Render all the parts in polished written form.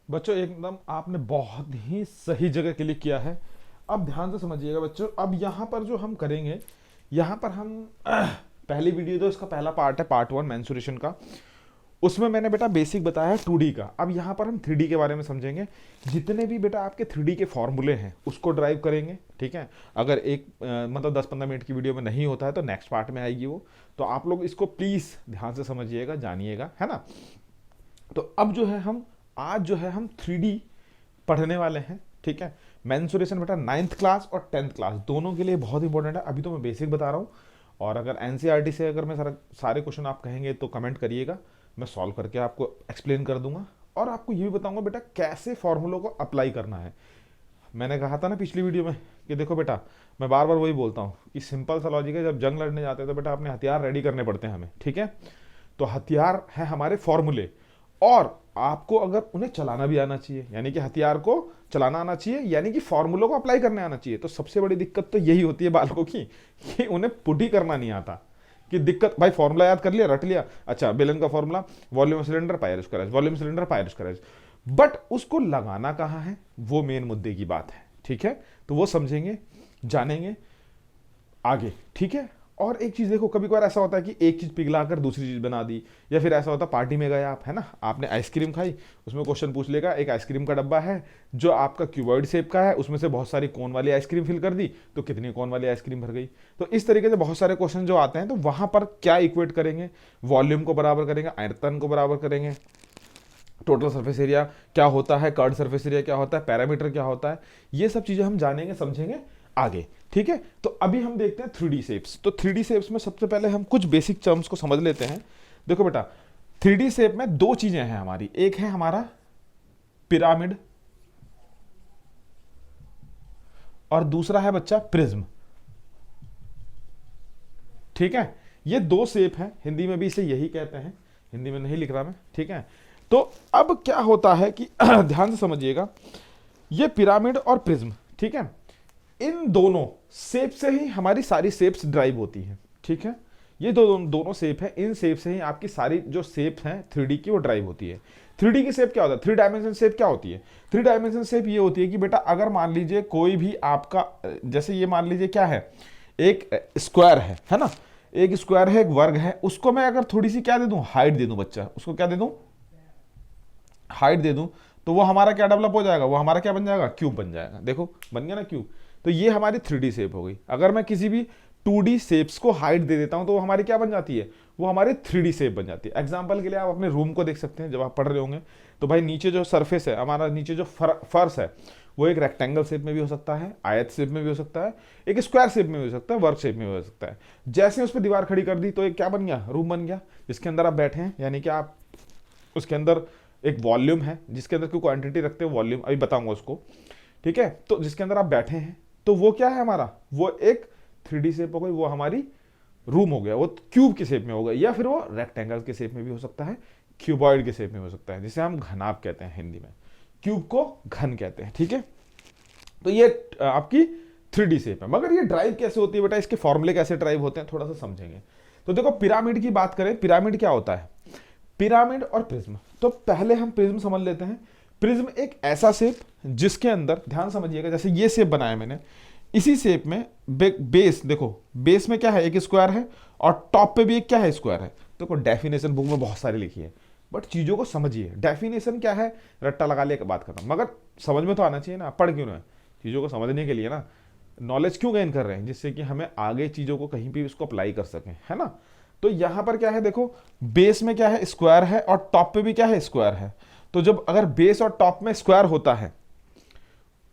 बच्चों एकदम आपने बहुत ही सही जगह क्लिक किया है। अब ध्यान से समझिएगा बच्चों, अब यहाँ पर जो हम करेंगे, यहाँ पर हम पहली वीडियो, तो इसका पहला पार्ट है पार्ट वन मेंसुरेशन का। उसमें मैंने बेटा बेसिक बताया है 2D का। अब यहाँ पर हम 3D के बारे में समझेंगे। जितने भी बेटा आपके 3D के फॉर्मूले हैं उसको ड्राइव करेंगे, ठीक है। अगर एक मतलब 10-15 मिनट की वीडियो में नहीं होता है तो नेक्स्ट पार्ट में आएगी वो। तो आप लोग इसको प्लीज़ ध्यान से समझिएगा, जानिएगा, है ना। तो अब जो है हम आज जो है हम 3D पढ़ने वाले हैं, ठीक है। मेंसुरेशन बेटा 9th क्लास और 10th क्लास दोनों के लिए बहुत इंपॉर्टेंट है। अभी तो मैं बेसिक बता रहा हूँ, और अगर एनसीईआरटी से अगर मैं सारे क्वेश्चन आप कहेंगे तो कमेंट करिएगा, मैं सॉल्व करके आपको एक्सप्लेन कर दूंगा। और आपको ये भी बताऊंगा बेटा कैसे फॉर्मूलों को अप्लाई करना है। मैंने कहा था ना पिछली वीडियो में कि देखो बेटा, मैं बार बार वही बोलता हूँ कि सिंपल सा लॉजिक है, जब जंग लड़ने जाते हैं तो बेटा अपने हथियार रेडी करने पड़ते हैं हमें, ठीक है। तो हथियार है हमारे फॉर्मूले, और आपको अगर उन्हें चलाना भी आना चाहिए, यानी कि हथियार को चलाना आना चाहिए, यानी कि फॉर्मूलों को अप्लाई करने आना चाहिए। तो सबसे बड़ी दिक्कत तो यही होती है बालकों की कि उन्हें पुट ही करना नहीं आता। कि दिक्कत भाई, फॉर्मूला याद कर लिया, रट लिया, अच्छा बेलन का formula, volume cylinder pier square H, volume cylinder pier square H, but उसको लगाना कहाँ है, वो मेन मुद्दे की बात है, ठीक है। तो वो समझेंगे, जानेंगे आगे, ठीक है। और एक चीज देखो, कभी कभार ऐसा होता है कि एक चीज पिघलाकर दूसरी चीज बना दी, या फिर ऐसा होता है पार्टी में गए आप, है ना, आपने आइसक्रीम खाई, उसमें क्वेश्चन पूछ लेगा, एक आइसक्रीम का डब्बा है जो आपका क्यूबॉइड शेप का है, उसमें से बहुत सारी कोन वाली आइसक्रीम फिल कर दी, तो कितनी कोन वाली आइसक्रीम भर गई। तो इस तरीके से बहुत सारे क्वेश्चन जो आते हैं, तो वहां पर क्या इक्वेट करेंगे, वॉल्यूम को बराबर करेंगे, आयतन को बराबर करेंगे, टोटल सरफेस एरिया क्या होता है, कर्ड सरफेस एरिया क्या होता है, पैरामीटर क्या होता है, ये सब चीजें हम जानेंगे, समझेंगे आगे, ठीक है। तो अभी हम देखते हैं 3D शेप्स। तो 3D शेप्स में सबसे पहले हम कुछ बेसिक टर्म्स को समझ लेते हैं। देखो बेटा, 3D शेप में दो चीजें हैं हमारी, एक है हमारा पिरामिड और दूसरा है बच्चा प्रिज्म, ठीक है। ये दो शेप हैं, हिंदी में भी इसे यही कहते हैं, हिंदी में नहीं लिख रहा मैं, ठीक है। तो अब क्या होता है कि ध्यान से समझिएगा, ये पिरामिड और प्रिज्म, ठीक है, इन दोनों शेप से ही हमारी सारी शेप्स ड्राइव होती हैं, ठीक है। ये दोनों शेप है, इन शेप से ही आपकी सारी जो शेप हैं 3D की वो ड्राइव होती है। 3D की शेप क्या होता है, 3 डायमेंशन शेप क्या होती है, 3 डायमेंशन शेप ये होती है कि बेटा अगर मान लीजिए कोई भी आपका, जैसे ये मान लीजिए क्या है, एक स्क्वायर है ना, एक स्क्वायर है, एक वर्ग है, उसको मैं अगर थोड़ी सी क्या दे दूं, हाइट दे दूं, बच्चा उसको क्या दे दूं, हाइट दे दूं, तो वो हमारा क्या डेवलप हो जाएगा, वो हमारा क्या बन जाएगा, क्यूब बन जाएगा। देखो बन गया ना क्यूब। तो ये हमारी 3D शेप हो गई। अगर मैं किसी भी 2D शेप्स को हाइट दे देता हूं तो वो हमारी क्या बन जाती है, वो हमारी 3D शेप बन जाती है। एग्जांपल के लिए आप अपने रूम को देख सकते हैं, जब आप पढ़ रहे होंगे तो भाई नीचे जो सरफेस है हमारा, नीचे जो फर्श है, वो एक रेक्टेंगल शेप में भी हो सकता है, आयत शेप में भी हो सकता है, एक स्क्वायर शेप में भी हो सकता है, वर्ग शेप में भी हो सकता है। जैसे उस पर दीवार खड़ी कर दी तो एक क्या बन गया, रूम बन गया, जिसके अंदर आप बैठे हैं, यानी कि आप उसके अंदर एक वॉल्यूम है, जिसके अंदर कोई क्वांटिटी रखते हो, वॉल्यूम अभी बताऊंगा उसको, ठीक है। तो जिसके अंदर आप बैठे हैं, तो वो क्या है हमारा, वो एक 3D शेप हो गई, वो हमारी रूम हो गया, वो क्यूब के शेप में हो गया, या फिर वो रेक्टेंगल के शेप में भी हो सकता है, क्यूबॉइड के शेप में हो सकता है, जिसे हम घनाभ कहते हैं हिंदी में, क्यूब को घन कहते हैं, ठीक है। तो ये आपकी 3D शेप है। मगर ये ड्राइव कैसे होती है बेटा, इसके फॉर्मूले कैसे ड्राइव होते हैं, थोड़ा सा समझेंगे। तो देखो पिरामिड की बात करें, पिरामिड क्या होता है, पिरामिड और प्रिज्म। तो पहले हम प्रिज्म समझ लेते हैं। प्रिज्म एक ऐसा शेप जिसके अंदर, ध्यान समझिएगा, जैसे ये शेप बनाया मैंने, इसी शेप में बेस, देखो बेस में क्या है, एक स्क्वायर है, और टॉप पे भी एक क्या है, स्क्वायर है। देखो डेफिनेशन बुक में बहुत सारी लिखी है, बट चीजों को समझिए। डेफिनेशन क्या है, रट्टा लगा ले बात खत्म, मगर समझ में तो आना चाहिए ना, पढ़ क्यों ना, चीजों को समझने के लिए ना, नॉलेज क्यों गेन कर रहे हैं, जिससे कि हमें आगे चीजों को कहीं भी उसको अप्लाई कर सकें, है ना। तो यहां पर क्या है, देखो बेस में क्या है, स्क्वायर है, और टॉप पे भी क्या है, स्क्वायर है। तो जब अगर बेस और टॉप में स्क्वायर होता है,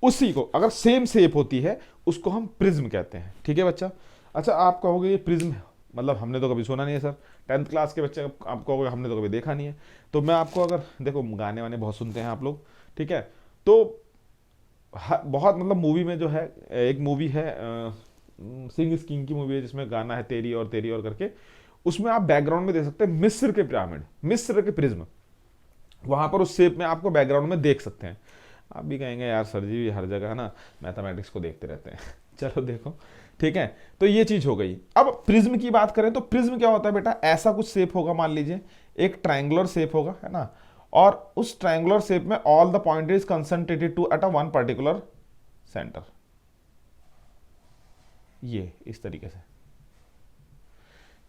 उसी को अगर सेम शेप होती है, उसको हम प्रिज्म कहते हैं, ठीक है बच्चा। अच्छा आप कहोगे ये प्रिज्म मतलब हमने तो कभी सुना नहीं है सर, 10th क्लास के बच्चे आप कहोगे हमने तो कभी देखा नहीं है। तो मैं आपको, अगर देखो गाने वाने बहुत सुनते हैं आप लोग, ठीक है, तो बहुत मतलब मूवी में जो है, एक मूवी है सिंग इज किंग की मूवी है, जिसमें गाना है तेरी और करके, उसमें आप बैकग्राउंड में देख सकते हैं मिस्र के पिरामिड, मिस्र के प्रिज्म, वहां पर उस शेप में आपको बैकग्राउंड में देख सकते हैं। आप भी कहेंगे यार सर जी हर जगह है ना मैथमेटिक्स को देखते रहते हैं चलो देखो, ठीक है। तो ये चीज हो गई। अब प्रिज्म की बात करें तो प्रिज्म क्या होता है बेटा, ऐसा कुछ शेप होगा, मान लीजिए एक ट्रायंगुलर शेप होगा, है ना, और उस ट्रायंगुलर शेप में all the point is concentrated to at a one particular centre. ये इस तरीके से,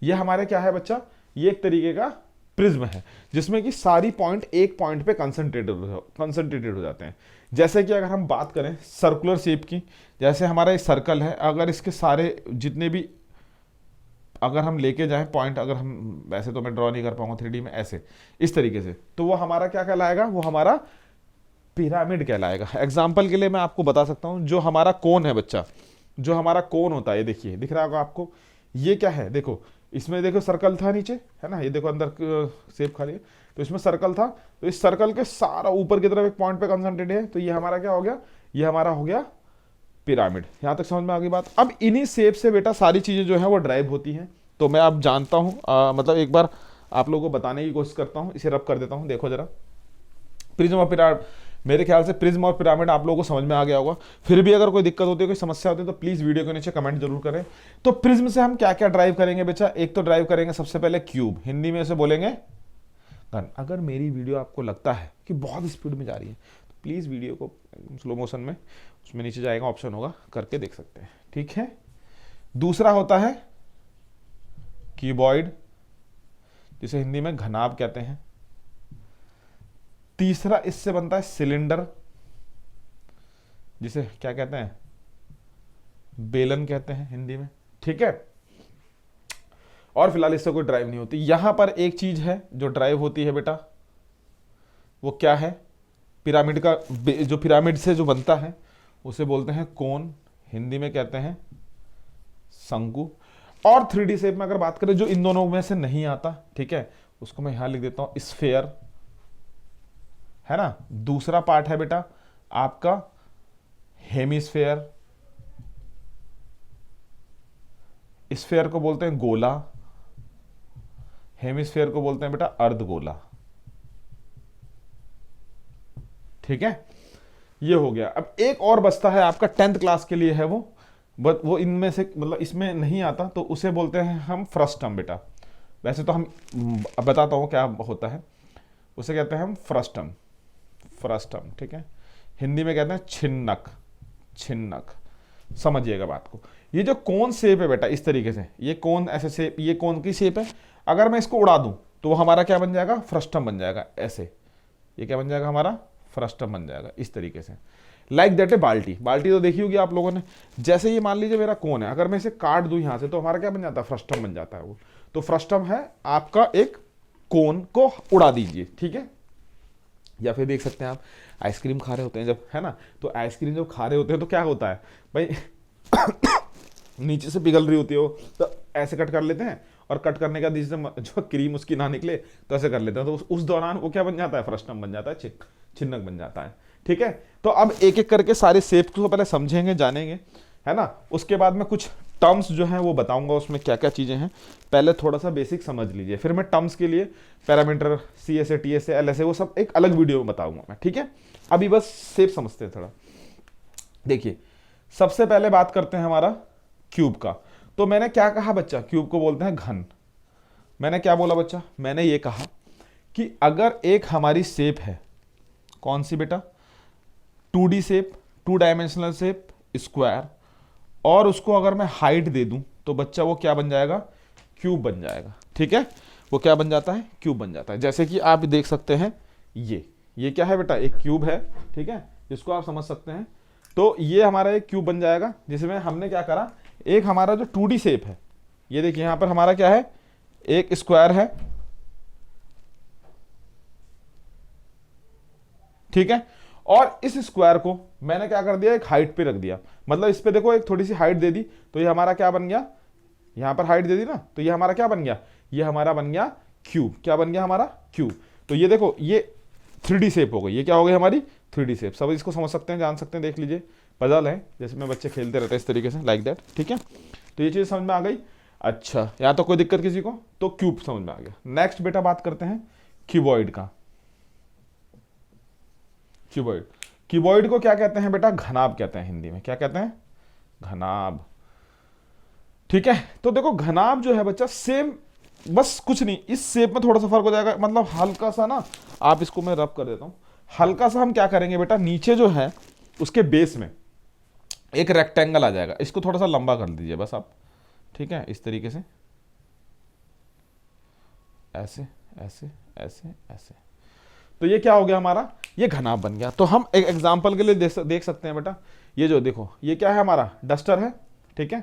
ये हमारे क्या है बच्चा, ये एक तरीके का प्रिज्म है जिसमें कि सारी पॉइंट एक पॉइंट पे कंसंट्रेटेड हो जाते हैं। जैसे कि अगर हम बात करें सर्कुलर शेप की, जैसे हमारा एक सर्कल है, अगर इसके सारे जितने भी अगर हम लेके जाएं पॉइंट, अगर हम वैसे तो मैं ड्रॉ नहीं कर पाऊंगा 3D में ऐसे इस तरीके से, तो वो हमारा क्या कहलाएगा, वो हमारा पिरामिड कहलाएगा। एग्जाम्पल के लिए मैं आपको बता सकता हूं, जो हमारा कोन है बच्चा, जो हमारा कोन होता है, ये देखिए दिख रहा होगा आपको, ये क्या है, देखो इसमें देखो सर्कल था नीचे, है ना, ये देखो अंदर शेप खाली है, तो इसमें सर्कल था, तो इस सर्कल के सारा ऊपर की तरफ एक पॉइंट पे कंसंट्रेटेड है, तो ये हमारा क्या हो गया, ये हमारा हो गया पिरामिड। यहां तक समझ में आ गई बात। अब इन्हीं शेप से बेटा सारी चीजें जो है वो ड्राइव होती हैं। तो मैं अब जानता हूं, मतलब एक बार आप लोगों को बताने की कोशिश करता हूं, इसे रब कर देता हूं, देखो जरा, प्रिज्म और पिरामिड, मेरे ख्याल से प्रिज्म और पिरामिड आप लोगों को समझ में आ गया होगा। फिर भी अगर कोई दिक्कत होती है, कोई समस्या होती है, तो प्लीज वीडियो के नीचे कमेंट जरूर करें। तो प्रिज्म से हम क्या क्या ड्राइव करेंगे बेटा, एक तो ड्राइव करेंगे सबसे पहले क्यूब, हिंदी में इसे बोलेंगे घन। अगर मेरी वीडियो आपको लगता है कि बहुत स्पीड में जा रही है, तो प्लीज वीडियो को स्लो मोशन में, उसमें नीचे जाएगा ऑप्शन होगा, करके देख सकते हैं, ठीक है। दूसरा होता है क्यूबॉइड, जिसे हिंदी में घनाभ कहते हैं। तीसरा इससे बनता है सिलेंडर, जिसे क्या कहते हैं, बेलन कहते हैं हिंदी में, ठीक है। और फिलहाल इससे कोई ड्राइव नहीं होती। यहां पर एक चीज है जो ड्राइव होती है बेटा, वो क्या है, पिरामिड का, जो पिरामिड से जो बनता है उसे बोलते हैं कोन, हिंदी में कहते हैं शंकु। और 3D शेप में अगर बात करें, जो इन दोनों में से नहीं आता, ठीक है, उसको मैं यहां लिख देता हूं स्फेयर, है ना। दूसरा पार्ट है बेटा आपका हेमिस्फेयर, स्फेयर को बोलते हैं गोला, हेमिस्फेयर को बोलते हैं बेटा अर्धगोला, ठीक है। ये हो गया। अब एक और बचता है आपका 10th क्लास के लिए है वो, बट वो इनमें से मतलब इसमें नहीं आता, तो उसे बोलते हैं हम फ्रस्टम बेटा। वैसे तो हम बताता हूं क्या होता है, उसे कहते हैं हम फ्रस्टम, फ्रस्टम, ठीक है। हिंदी में कहते हैं छिन्नक, छिन्नक, समझिएगा बात को। ये जो कोन शेप है बेटा, इस तरीके से, ये कोन ऐसे शेप, ये कोन की शेप है, अगर मैं इसको उड़ा दूं तो वो हमारा क्या बन जाएगा, फ्रस्टम बन जाएगा। ऐसे ये क्या बन जाएगा, हमारा फ्रस्टम बन जाएगा इस तरीके से। लाइक दैट है बाल्टी, बाल्टी तो देखी होगी आप लोगों ने। जैसे ये मान लीजिए मेरा कोन है, अगर मैं इसे काट दूं यहां से, तो हमारा क्या बन जाता है, फ्रस्टम बन जाता है वो। तो फ्रस्टम है आपका एक कोन को उड़ा दीजिए, ठीक है। या फिर देख सकते हैं आप आइसक्रीम खा रहे होते हैं जब, है ना, तो आइसक्रीम जब खा रहे होते हैं तो क्या होता है भाई नीचे से पिघल रही होती है वो, तो ऐसे कट कर लेते हैं, और कट करने का जिससे जो क्रीम उसकी ना निकले तो ऐसे कर लेते हैं, तो उस दौरान वो क्या बन जाता है, फ्रस्टम बन जाता है, छिन्नक बन जाता है, ठीक है। तो अब एक एक करके सारे शेप को पहले समझेंगे, जानेंगे, है ना। उसके बाद में कुछ टर्म्स जो हैं वो बताऊंगा, उसमें क्या क्या चीजें हैं, पहले थोड़ा सा बेसिक समझ लीजिए, फिर मैं टर्म्स के लिए पैरामीटर, CSA, TSA, LSA, वो सब एक अलग वीडियो में बताऊंगा मैं, ठीक है। अभी बस शेप समझते हैं थोड़ा। देखिए सबसे पहले बात करते हैं हमारा क्यूब का। तो मैंने क्या कहा बच्चा, क्यूब को बोलते हैं घन। मैंने क्या बोला बच्चा, मैंने ये कहा कि अगर एक हमारी शेप है, कौन सी बेटा, 2D shape, 2 dimensional shape, square, और उसको अगर मैं हाइट दे दूं तो बच्चा वो क्या बन जाएगा, क्यूब बन जाएगा, ठीक है। वो क्या बन जाता है, क्यूब बन जाता है। जैसे कि आप देख सकते हैं, ये क्या है बेटा, एक क्यूब है, ठीक है, जिसको आप समझ सकते हैं। तो ये हमारा एक क्यूब बन जाएगा, जिसमें हमने क्या करा, एक हमारा जो 2D शेप है, ये देखिए यहां पर हमारा क्या है, एक स्क्वायर है, ठीक है। और इस स्क्वायर को मैंने क्या कर दिया, एक हाइट पे रख दिया, मतलब इस पे देखो एक थोड़ी सी हाइट दे दी, तो ये हमारा क्या बन गया, यहां पर हाइट दे दी ना, तो ये हमारा क्या बन गया, ये हमारा बन गया क्यूब। क्या बन गया हमारा, क्यूब। तो ये देखो ये 3D शेप हो गई, ये क्या हो गई हमारी 3D शेप। सब इसको समझ सकते हैं, जान सकते हैं, देख लीजिए, पजल है जैसे में बच्चे खेलते रहते हैं इस तरीके से, लाइक दैट, ठीक है। तो ये चीज समझ में आ गई। अच्छा, यहाँ तो कोई दिक्कत किसी को, तो क्यूब समझ में आ गया। नेक्स्ट बेटा बात करते हैं क्यूबॉइड का। क्यूबॉइड, क्यूबॉइड को क्या कहते हैं बेटा, घनाभ कहते हैं हिंदी में। क्या कहते हैं, घनाभ, ठीक है। तो देखो घनाभ जो है बच्चा, सेम, बस कुछ नहीं, इस शेप में थोड़ा सा फर्क हो जाएगा, मतलब हल्का सा ना आप इसको मैं रब कर देता हूं। हल्का सा हम क्या करेंगे बेटा, नीचे जो है उसके बेस में एक रेक्टेंगल आ जाएगा, इसको थोड़ा सा लंबा कर दीजिए बस आप, ठीक है, इस तरीके से, ऐसे ऐसे ऐसे ऐसे। तो ये क्या हो गया हमारा, ये घनाभ बन गया। तो हम एक एग्जांपल के लिए देख सकते हैं बेटा, ये जो देखो ये क्या है हमारा डस्टर है, ठीक है।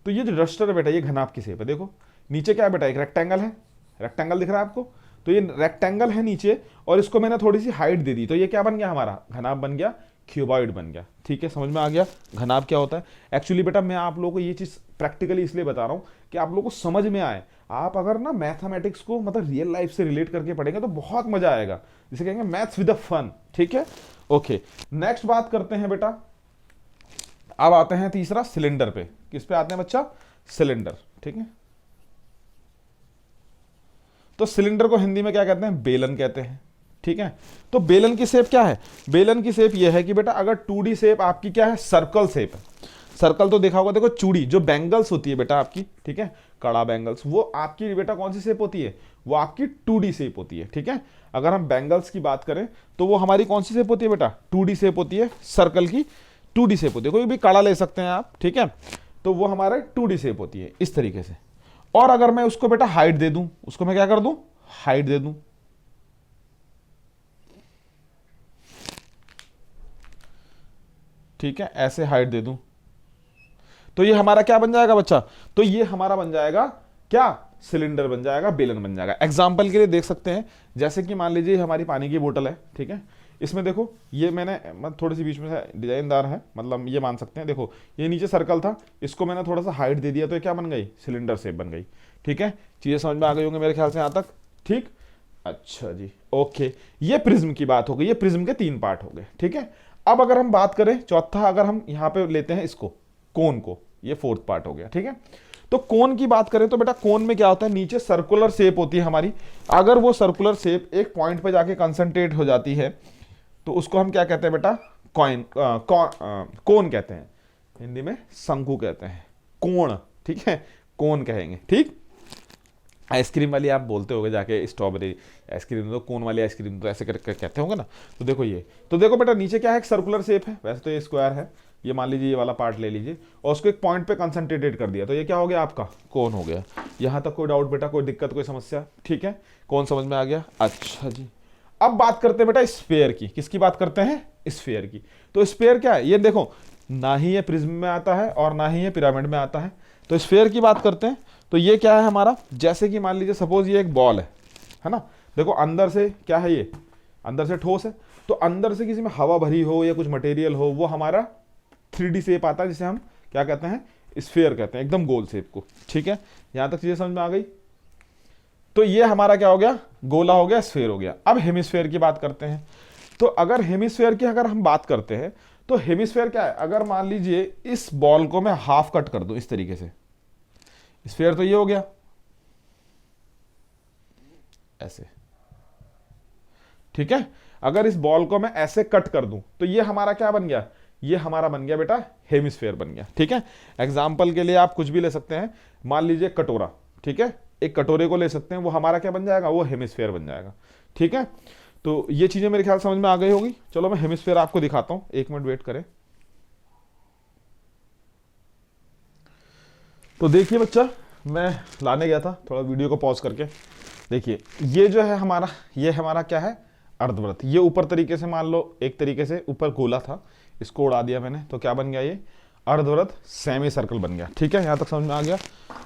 तो ये जो डस्टर है बेटा ये घनाभ की शेप है। देखो नीचे क्या है बेटा, एक रेक्टेंगल है, रेक्टेंगल दिख रहा है आपको, तो ये रेक्टेंगल है नीचे, और इसको मैंने थोड़ी सी हाइट दे दी, तो ये क्या बन गया हमारा, घनाभ बन गया, क्यूबॉइड बन गया। ठीक है, समझ में आ गया घनाभ क्या होता है। एक्चुअली बेटा मैं आप लोगों को ये चीज प्रैक्टिकली इसलिए बता रहा हूं कि आप लोगों को समझ में आए। आप अगर ना मैथमेटिक्स को मतलब रियल लाइफ से रिलेट करके पढ़ेंगे तो बहुत मजा आएगा, जिसे कहेंगे मैथ्स विद द फन। ठीक है, ओके, नेक्स्ट बात करते हैं बेटा, अब आते हैं तीसरा सिलेंडर पे। किस पे आते हैं बच्चा, सिलेंडर। ठीक है, तो सिलेंडर को हिंदी में क्या कहते हैं, बेलन कहते हैं। ठीक है, तो बेलन की शेप क्या है, बेलन की शेप ये है कि बेटा अगर 2D शेप आपकी क्या है, सर्कल शेप है। सर्कल तो देखा होगा, देखो चूड़ी जो बैंगल्स होती है बेटा आपकी, ठीक है, कड़ा बैंगल्स, वो आपकी बेटा कौन सी शेप होती है, वो आपकी 2D शेप होती है। ठीक है, अगर हम बैंगल्स की बात करें तो वो हमारी कौन सी शेप होती है बेटा, 2D शेप होती है, सर्कल की 2D शेप होती है। कोई भी कड़ा ले सकते हैं आप, ठीक है, तो वो हमारे 2D शेप होती है इस तरीके से। और अगर मैं उसको बेटा हाइट दे दूं, उसको मैं क्या कर दूं, हाइट दे दूं, ठीक है, ऐसे हाइट दे दूं, तो ये हमारा क्या बन जाएगा बच्चा, तो ये हमारा बन जाएगा क्या, सिलेंडर बन जाएगा, बेलन बन जाएगा। एग्जाम्पल के लिए देख सकते हैं, जैसे कि मान लीजिए हमारी पानी की बोतल है, ठीक है, इसमें देखो ये मैंने थोड़ी सी बीच में से डिजाइनदार है, मतलब ये मान सकते हैं, देखो ये नीचे सर्कल था, इसको मैंने थोड़ा सा हाइट दे दिया, तो ये क्या बन गई, सिलेंडर शेप बन गई। ठीक है, चीजें समझ में आ गई होंगी मेरे ख्याल से यहां तक। ठीक, अच्छा जी, ओके, ये प्रिज्म की बात हो गई, ये प्रिज्म के 3 पार्ट हो गए। ठीक है, अब अगर हम बात करें चौथा, अगर हम यहां पे लेते हैं इसको, कोन को, ये 4th पार्ट हो गया। ठीक है, तो कोन की बात करें तो बेटा कोन में क्या होता है, नीचे सर्कुलर शेप होती है हमारी, अगर वो सर्कुलर शेप एक पॉइंट पे जाके कंसंट्रेट हो जाती है तो उसको हम क्या कहते हैं बेटा, कोन कहते हैं, हिंदी में शंकु कहते हैं, कोण। ठीक है, कोन कहेंगे। ठीक, आइसक्रीम वाली आप बोलते होगे जाके स्ट्रॉबेरी आइसक्रीम, तो कोन वाली आइसक्रीम तो ऐसे करके कहते होंगे ना। तो देखो ये, तो देखो बेटा नीचे क्या है, एक सर्कुलर शेप है, वैसे तो ये स्क्वायर है, ये मान लीजिए ये वाला पार्ट ले लीजिए, और उसको एक पॉइंट पे कंसंट्रेटेड कर दिया, तो ये क्या हो गया आपका, कोन हो गया। यहां तक कोई डाउट बेटा, कोई दिक्कत, कोई समस्या? ठीक है, कौन समझ में आ गया? अच्छा जी, अब बात करते हैं बेटा स्फेयर की। किसकी बात करते हैं? स्फेयर की। तो स्फेयर क्या है, ये देखो ना ही ये प्रिज्म में आता है और ना ही ये पिरामिड में आता है। तो स्फेयर की बात करते हैं, तो ये क्या है हमारा, जैसे कि मान लीजिए सपोज ये एक बॉल है ना, देखो अंदर से क्या है, ये अंदर से ठोस है, तो अंदर से किसी में हवा भरी हो या कुछ मटेरियल हो, वो हमारा 3D शेप आता है, जिसे हम क्या कहते हैं, स्फेयर कहते हैं, एकदम गोल शेप को। ठीक है, यहां तक चीजें समझ में आ गई। तो ये हमारा क्या हो गया, गोला हो गया, स्फेयर हो गया। अब हेमिस्फेयर की बात करते हैं। तो अगर हेमिस्फेयर की अगर हम बात करते हैं, तो हेमिस्फेयर क्या है, अगर मान लीजिए इस बॉल को मैं हाफ कट कर दूं इस तरीके से, स्फेयर तो ये हो गया ऐसे। ठीक है, अगर इस बॉल को मैं ऐसे कट कर दूं तो ये हमारा क्या बन गया, ये हमारा बन गया बेटा हेमिस्फेयर बन गया। ठीक है, एग्जाम्पल के लिए आप कुछ भी ले सकते हैं, मान लीजिए कटोरा, ठीक है, एक कटोरे को ले सकते हैं, वो हमारा क्या बन जाएगा, वो हेमिस्फेयर बन जाएगा। ठीक है, तो ये चीजें मेरे ख्याल समझ में आ गई होगी। चलो मैं हेमिस्फेयर आपको दिखाता हूं, 1 मिनट वेट करें। तो देखिए बच्चा, मैं लाने गया था, थोड़ा वीडियो को पॉज करके देखिए, ये जो है हमारा, ये हमारा क्या है, अर्धवृत्त। ये ऊपर तरीके से मान लो, एक तरीके से ऊपर गोला था, इसको उड़ा दिया मैंने, तो क्या बन गया, ये अर्धवृत्त सेमी सर्कल बन गया। ठीक है, यहां तक समझ में आ गया।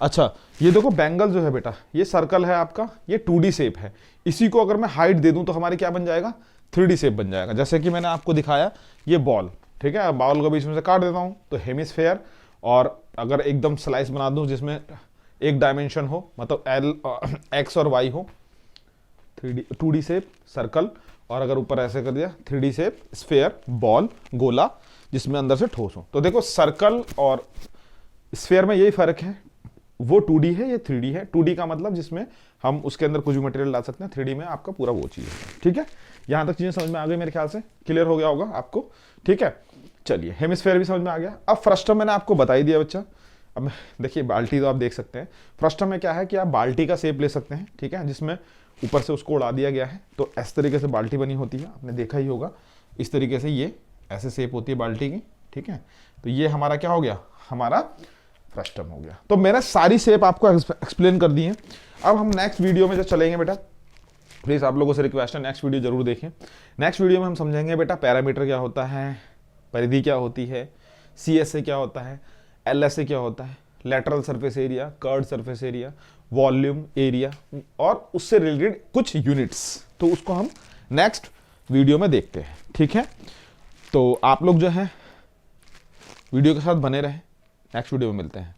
अच्छा, ये देखो बैंगल जो है बेटा, ये सर्कल है आपका, ये 2D शेप है, इसी को अगर मैं हाइट दे दूं तो हमारी क्या बन जाएगा, 3D शेप बन जाएगा, जैसे कि मैंने आपको दिखाया ये बॉल। ठीक है, बॉल को बीच में से काट देता हूं तो हेमिस्फेयर, और अगर एकदम स्लाइस बना दूं जिसमें एक डायमेंशन हो, मतलब एक्स और वाई हो, 2D शेप सर्कल, और अगर ऊपर ऐसे कर दिया 3D शेप स्फेयर, बॉल, गोला, जिसमें अंदर से ठोस हो। तो देखो सर्कल और स्फेयर में यही फर्क है, वो 2D है, ये 3D है। 2D का मतलब जिसमें हम उसके अंदर कुछ भी मटेरियल डाल सकते हैं, 3D में आपका पूरा वो चीज है। ठीक है, यहां तक चीजें समझ में आ गई, मेरे ख्याल से क्लियर हो गया होगा आपको। ठीक है, चलिए हेमिस्फेयर भी समझ में आ गया। अब फ्रस्टम मैंने आपको बता ही दिया बच्चा। अब देखिए बाल्टी तो आप देख सकते हैं, फ्रस्टम में क्या है कि आप बाल्टी का शेप ले सकते हैं, ठीक है, जिसमें ऊपर से उसको उड़ा दिया गया है। तो इस तरीके से बाल्टी बनी होती है, आपने देखा ही होगा। इस तरीके से ये ऐसे शेप होती है बाल्टी की, ठीक है। तो ये हमारा क्या हो गया, हमारा फ्रस्टम हो गया। तो मैंने सारी शेप आपको एक्सप्लेन कर दी है। अब हम नेक्स्ट वीडियो में जो चलेंगे बेटा, प्लीज़ आप लोगों से रिक्वेस्ट है नेक्स्ट वीडियो जरूर देखें। नेक्स्ट वीडियो में हम समझेंगे बेटा पैरामीटर क्या होता है, परिधि क्या होती है, CSA क्या होता है, LSA क्या होता है, lateral surface area, curved surface area, volume area और उससे रिलेटेड कुछ यूनिट्स। तो उसको हम नेक्स्ट वीडियो में देखते हैं, ठीक है। तो आप लोग जो है वीडियो के साथ बने रहें, नेक्स्ट वीडियो में मिलते हैं।